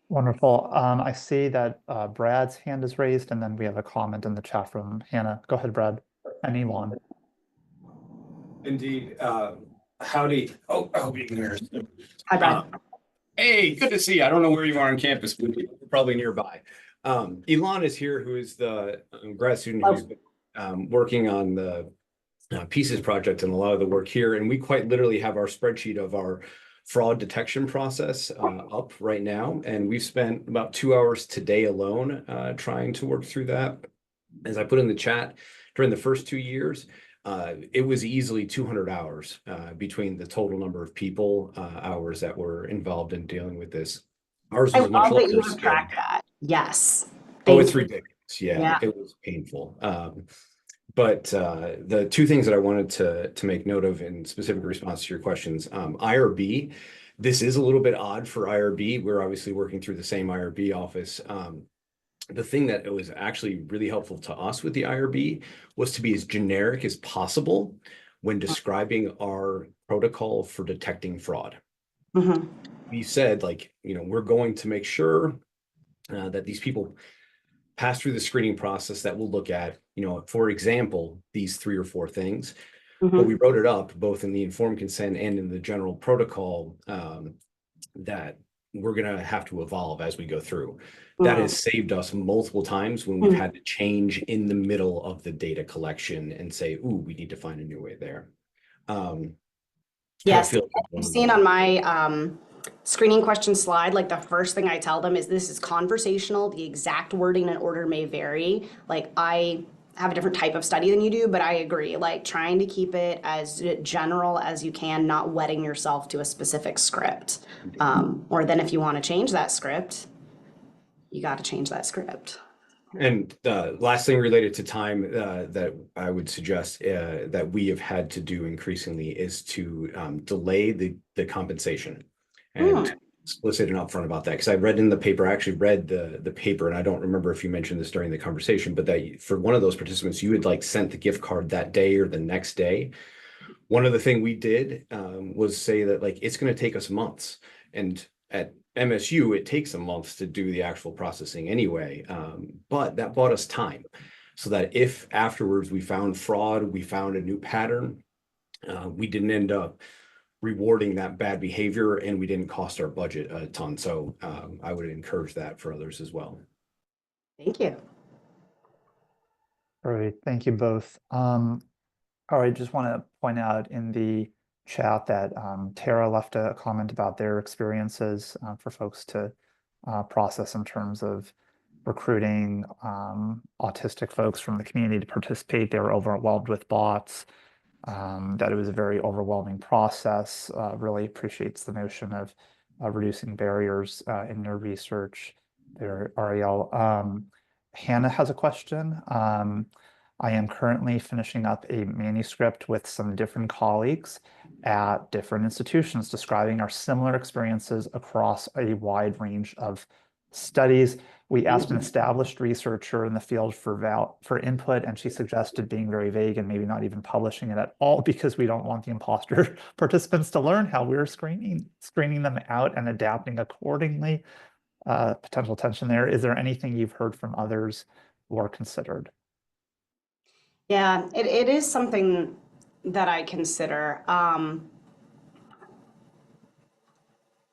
Wonderful. I see that Brad's hand is raised, and then we have a comment in the chat room. Hannah, go ahead, Brad. Anyone. Indeed. Howdy. Oh, I hope you can hear us. Hi, Brad. Hey, good to see you. I don't know where you are on campus, but you're probably nearby. Elon is here, who is the grad student who's been working on the Pieces project and a lot of the work here. And we quite literally have our spreadsheet of our fraud detection process up right now. And we've spent about 2 hours today alone trying to work through that. As I put in the chat, during the first 2 years, it was easily 200 hours between the total number of people hours that were involved in dealing with this. Ours was much love that you larger have scale. tracked that. Yes. Oh, it's ridiculous. Yeah, it was painful. But the 2 things that I wanted to make note of in specific response to your questions, IRB, this is a little bit odd for IRB. We're obviously working through the same IRB office. The thing that it was actually really helpful to us with the IRB was to be as generic as possible when describing our protocol for detecting fraud. Mm-hmm. We said, we're going to make sure that these people pass through the screening process that we'll look at, for example, these 3 or 4 things. Mm-hmm. But we wrote it up both in the informed consent and in the general protocol that we're going to have to evolve as we go through. That has saved us multiple times when we've had to change in the middle of the data collection and say, ooh, we need to find a new way there. Yes, you've seen on my screening question slide, the first thing I tell them is this is conversational. The exact wording and order may vary. I have a different type of study than you do, but I agree, trying to keep it as general as you can, not wedding yourself to a specific script. Or then if you want to change that script, you got to change that script. And the last thing related to time that I would suggest that we have had to do increasingly is to delay the compensation and explicit and upfront about that. Because I read in the paper, I actually read the paper, and I don't remember if you mentioned this during the conversation, but that for one of those participants, you had sent the gift card that day or the next day. One of the things we did was say that it's going to take us months, and at MSU, it takes a month to do the actual processing anyway, but that bought us time so that if afterwards we found fraud, we found a new pattern, we didn't end up rewarding that bad behavior and we didn't cost our budget a ton. So I would encourage that for others as well. Thank you. Great, thank you both. All right, just want to point out in the chat that Tara left a comment about their experiences for folks to process in terms of recruiting autistic folks from the community to participate. They were overwhelmed with bots, that it was a very overwhelming process. Really appreciates the notion of reducing barriers in your research there, Ariel. Hannah has a question. I am currently finishing up a manuscript with some different colleagues at different institutions describing our similar experiences across a wide range of studies. We asked an established researcher in the field for input, and she suggested being very vague and maybe not even publishing it at all because we don't want the imposter participants to learn how we're screening them out and adapting accordingly. Potential tension there. Is there anything you've heard from others or considered? Yeah, it is something that I consider.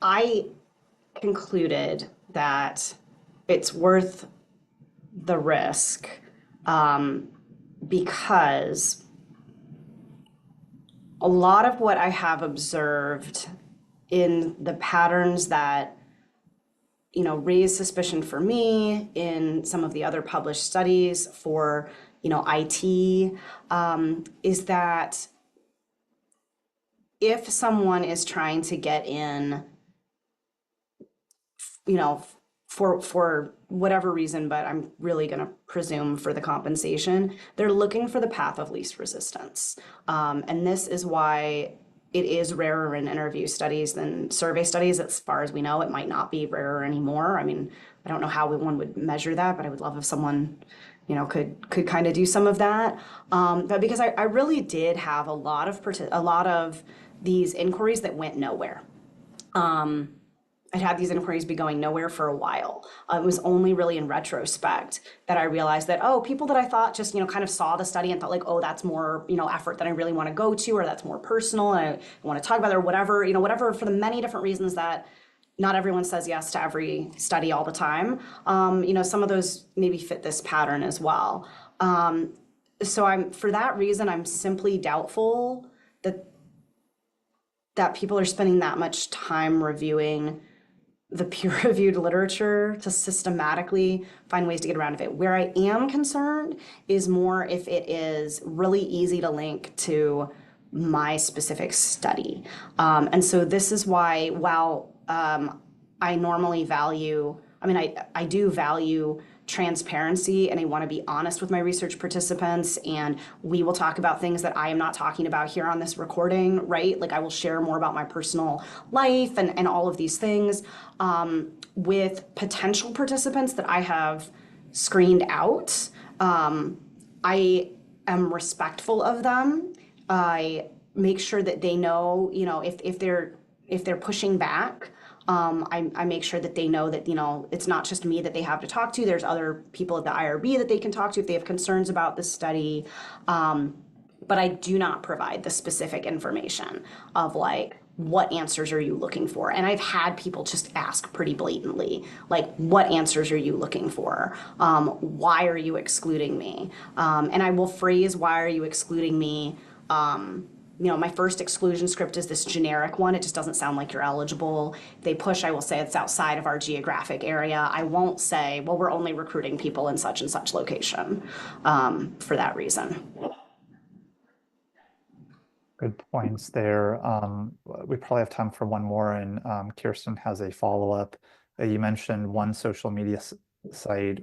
I concluded that it's worth the risk because a lot of what I have observed in the patterns that raise suspicion for me in some of the other published studies for IT is that if someone is trying to get in, for whatever reason, but I'm really going to presume for the compensation, they're looking for the path of least resistance. And this is why it is rarer in interview studies than survey studies. As far as we know, it might not be rarer anymore. I mean, I don't know how one would measure that, but I would love if someone, could kind of do some of that. But because I really did have a lot of these inquiries that went nowhere. I'd had these inquiries be going nowhere for a while. It was only really in retrospect that I realized that, people that I thought just, kind of saw the study and thought like, that's more, effort that I really want to go to, or that's more personal and I want to talk about it, or whatever, whatever, for the many different reasons that not everyone says yes to every study all the time. Some of those maybe fit this pattern as well. So for that reason, I'm simply doubtful that people are spending that much time reviewing the peer-reviewed literature to systematically find ways to get around it. Where I am concerned is more if it is really easy to link to my specific study. And so this is why, while I normally I do value transparency, and I want to be honest with my research participants, and we will talk about things that I am not talking about here on this recording, right? Like I will share more about my personal life and all of these things with potential participants that I have screened out. I am respectful of them. I make sure that they know, if they're pushing back, I make sure that they know that, it's not just me that they have to talk to. There's other people at the IRB that they can talk to if they have concerns about the study. But I do not provide the specific information of like, what answers are you looking for? And I've had people just ask pretty blatantly, like, what answers are you looking for? Why are you excluding me? And I will phrase, why are you excluding me? My first exclusion script is this generic one. It just doesn't sound like you're eligible. If they push, I will say it's outside of our geographic area. I won't say, well, we're only recruiting people in such and such location for that reason. Good points there. We probably have time for one more, and Kirsten has a follow-up. You mentioned one social media site.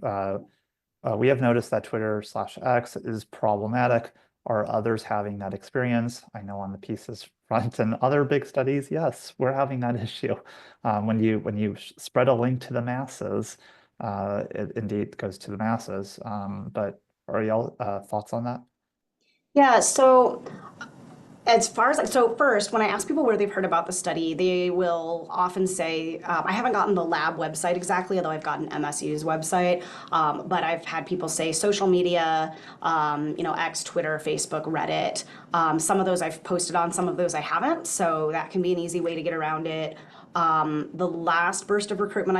We have noticed that Twitter/X is problematic. Are others having that experience? I know on the pieces front and other big studies, yes, we're having that issue. When you spread a link to the masses, it indeed goes to the masses. But Ariel, thoughts on that? Yeah, so as far as first, when I ask people where they've heard about the study, they will often say, I haven't gotten the lab website exactly, although I've gotten MSU's website, but I've had people say social media, X, Twitter, Facebook, Reddit. Some of those I've posted on, some of those I haven't, so that can be an easy way to get around it. The last burst of recruitment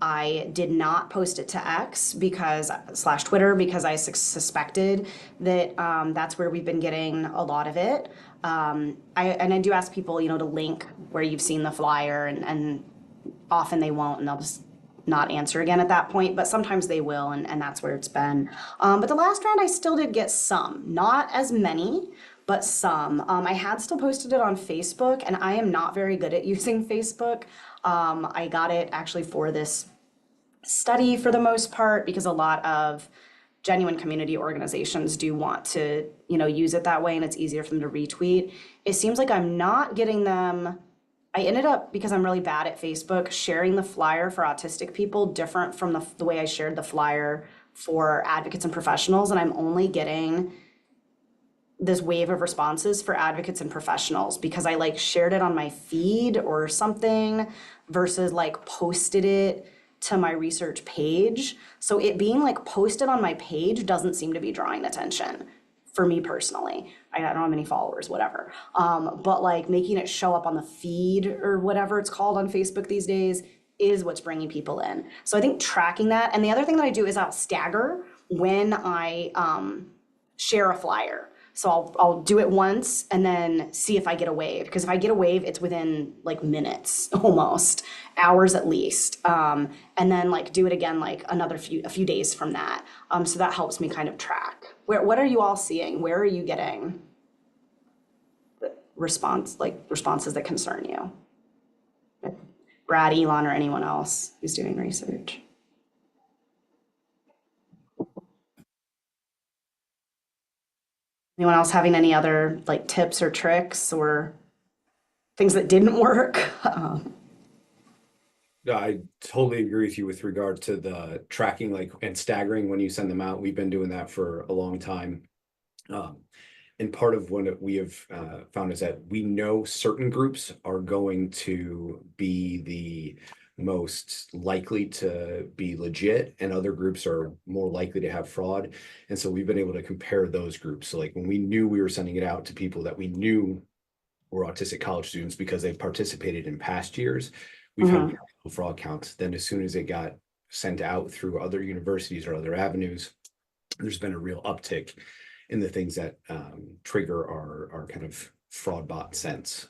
I did not post it to X / Twitter because I suspected that that's where we've been getting a lot of it. I do ask people, to link where you've seen the flyer, and often they won't, and they'll just not answer again at that point, but sometimes they will, and that's where it's been. But the last round, I still did get some, not as many, but some. I had still posted it on Facebook, and I am not very good at using Facebook. I got it actually for this study for the most part because a lot of genuine community organizations do want to, use it that way, and it's easier for them to retweet. It seems like I'm not getting them. I ended up, because I'm really bad at Facebook, sharing the flyer for autistic people different from the way I shared the flyer for advocates and professionals, and I'm only getting this wave of responses for advocates and professionals because I like shared it on my feed or something versus like posted it to my research page. So it being like posted on my page doesn't seem to be drawing attention for me personally. I don't have many followers, whatever. But like making it show up on the feed or whatever it's called on Facebook these days is what's bringing people in. So I think tracking that. And the other thing that I do is I'll stagger when I share a flyer. So I'll do it once and then see if I get a wave. Because if I get a wave, it's within like minutes, almost hours at least. And then like do it again like a few days from that. So that helps me kind of track. What are you all seeing? Where are you getting responses that concern you? Brad, Elon, or anyone else who's doing research? Anyone else having any other like tips or tricks or things that didn't work? No, I totally agree with you with regard to the tracking, like, and staggering when you send them out. We've been doing that for a long time. And part of what we have found is that we know certain groups are going to be the most likely to be legit, and other groups are more likely to have fraud. And so we've been able to compare those groups. So like when we knew we were sending it out to people that we knew were autistic college students because they've participated in past years, we found very low fraud counts. Then as soon as it got sent out through other universities or other avenues, there's been a real uptick in the things that trigger our kind of fraud bot sense.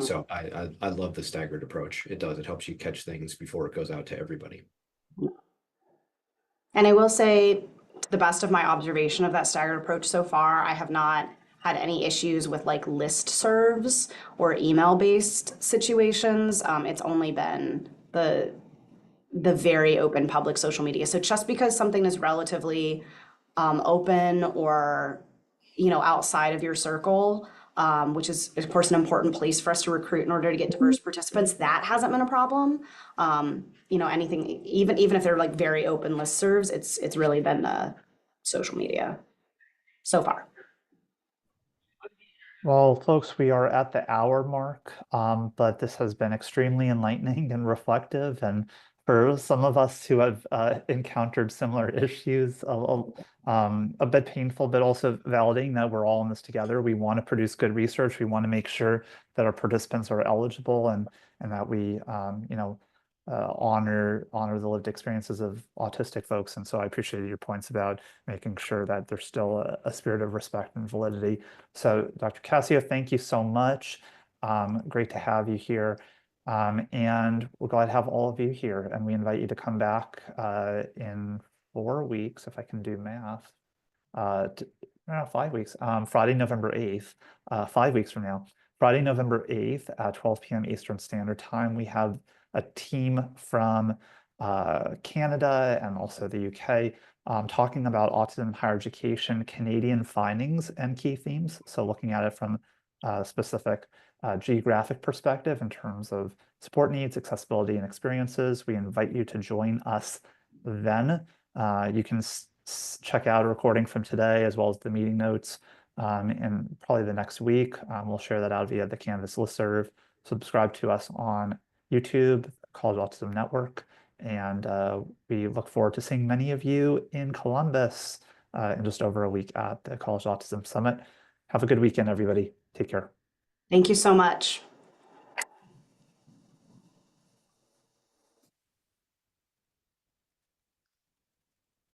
So I love the staggered approach. It helps you catch things before it goes out to everybody. And I will say, to the best of my observation of that staggered approach so far, I have not had any issues with like listservs or email-based situations. It's only been the very open public social media. So just because something is relatively open or outside of your circle, which is of course an important place for us to recruit in order to get diverse participants, that hasn't been a problem. Anything, even if they're like very open listservs, it's really been the social media so far. Well, folks, we are at the hour mark, but this has been extremely enlightening and reflective. And for some of us who have encountered similar issues, a bit painful, but also validating that we're all in this together. We want to produce good research. We want to make sure that our participants are eligible and that we, honor the lived experiences of autistic folks. And so I appreciate your points about making sure that there's still a spirit of respect and validity. So Dr. Cascio, thank you so much. Great to have you here. And we're glad to have all of you here. And we invite you to come back in 4 weeks, if I can do math. 5 weeks. Friday, November 8th, 5 weeks from now. Friday, November 8th at 12 p.m. Eastern Standard Time. We have a team from Canada and also the UK talking about autism in higher education, Canadian findings and key themes. So looking at it from a specific geographic perspective in terms of support needs, accessibility, and experiences. We invite you to join us then. You can check out a recording from today as well as the meeting notes in probably the next week. We'll share that out via the Canvas listserv. Subscribe to us on YouTube, College Autism Network, and we look forward to seeing many of you in Columbus in just over a week at the College Autism Summit. Have a good weekend, everybody. Take care. Thank you so much.